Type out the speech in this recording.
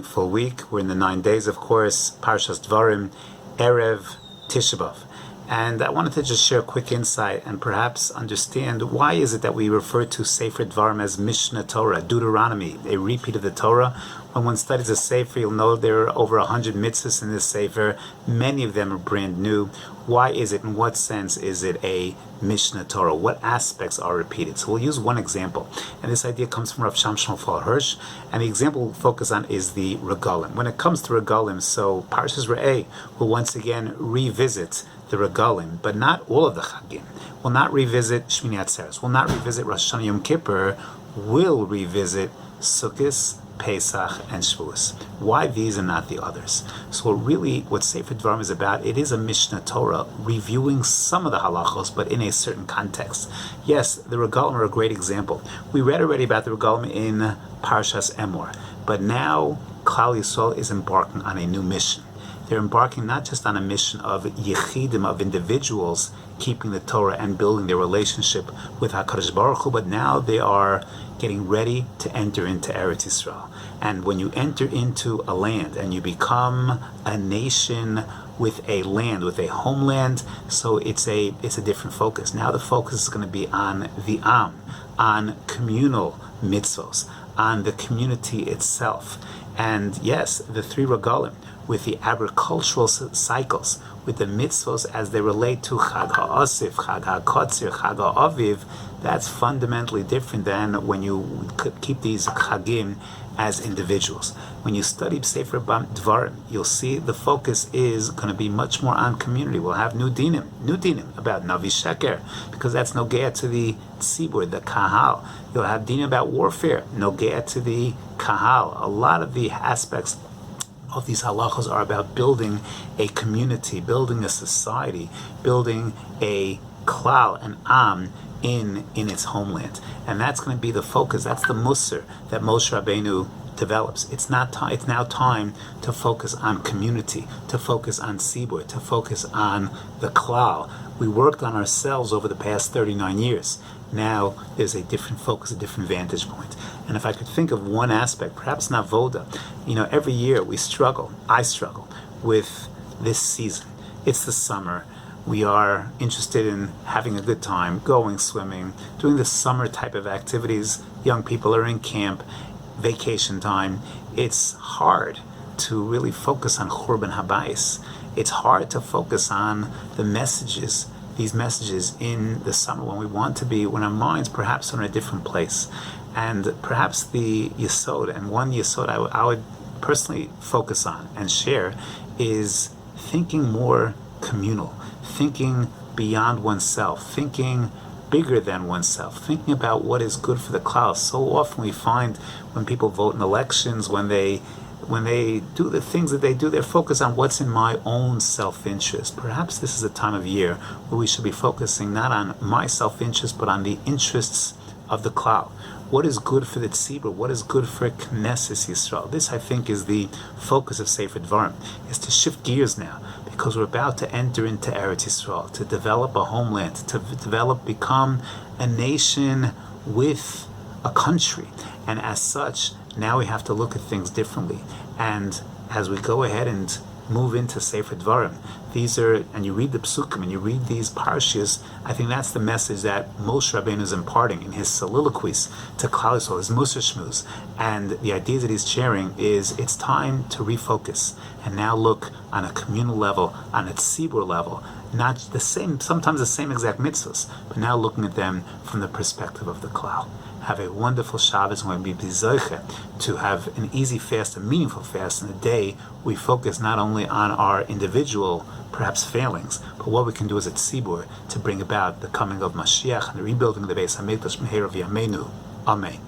Full week. We're in the 9 days, of course, Parshas Devarim, Erev Tisha B'Av. And I wanted to just share a quick insight and perhaps understand why is it that we refer to Sefer Devarim as Mishnah Torah, Deuteronomy, a repeat of the Torah. When one studies a Sefer, you'll know there are over 100 mitzvahs in this Sefer. Many of them are brand new. Why is it? In what sense is it a Mishnah Torah? What aspects are repeated? So we'll use one example. And this idea comes from Rav Shmuel Hirsch. And the example we'll focus on is the Regalim. When it comes to Regalim, so Parshas Re'eh will once again revisit the Regalim, but not all of the Chagim. We'll not revisit Shmini Atzeres. We'll not revisit Rosh Hashanah Yom Kippur. We'll revisit Sukkot, Pesach, and Shavuos. Why these and not the others? So what Sefer Devarim is about, it is a Mishnah Torah, reviewing some of the halachos, but in a certain context. Yes, the Regalim are a great example. We read already about the Regalim in Parshas Emor, but now Klal Yisrael is embarking on a new mission. They're embarking not just on a mission of yechidim, of individuals keeping the Torah and building their relationship with HaKadosh Baruch Hu, but now they are getting ready to enter into Eretz Yisrael. And when you enter into a land and you become a nation with a land, with a homeland, so it's a different focus. Now the focus is going to be on the Am, on communal mitzvos, on the community itself. And yes, the three Regalim, with the agricultural cycles, with the mitzvos as they relate to Chag HaAsif, Chag HaKotzir, Chag HaAviv, that's fundamentally different than when you keep these Chagim as individuals. When you study Sefer Devarim, you'll see the focus is going to be much more on community. We'll have new dinim about Navi Sheker, because that's nogea to the tzibur, the kahal. You'll have dinim about warfare, nogea to the kahal. A lot of the aspects of these halachos are about building a community, building a society, building a klal, an am, in its homeland. And that's going to be the focus. That's the musar that Moshe Rabbeinu develops. It's now time to focus on community, to focus on tzibur, to focus on the klal. We worked on ourselves over the past 39 years. Now there's a different focus, a different vantage point. And if I could think of one aspect, perhaps not Voda, every year I struggle with this season. It's the summer. We are interested in having a good time, going swimming, doing the summer type of activities. Young people are in camp, vacation time. It's hard to really focus on Churban Habayis. It's hard to focus on the messages, these messages in the summer when our minds perhaps are in a different place. And perhaps the Yesod, and one Yesod I would personally focus on and share, is thinking more communal, thinking beyond oneself, thinking bigger than oneself, thinking about what is good for the klal. So often we find when people vote in elections, when they do the things that they do, they're focused on what's in my own self-interest. Perhaps this is a time of year where we should be focusing not on my self-interest, but on the interests of the klal. What is good for the tzibur? What is good for Knesset Yisrael? This, I think, is the focus of Sefer Devarim, is to shift gears now, because we're about to enter into Eretz Yisrael, to develop a homeland, to become a nation with a country. And as such, now we have to look at things differently. And as we go ahead and move into Sefer Devarim, and you read the Psukim, and you read these parshas, I think that's the message that Moshe Rabbeinu is imparting in his soliloquies to Klal Yisrael, his Musar Shmuz. And the idea that he's sharing is it's time to refocus and now look on a communal level, on a tzibur level, not the same, sometimes the same exact mitzvahs, but now looking at them from the perspective of the klal. Have a wonderful Shabbos, and we'll be zoche to have an easy fast, a meaningful fast in a day. We focus not only on our individual, perhaps failings, but what we can do as a tzibur to bring about the coming of Mashiach and the rebuilding of the Beis HaMikdash Meher of Yameinu. Amen.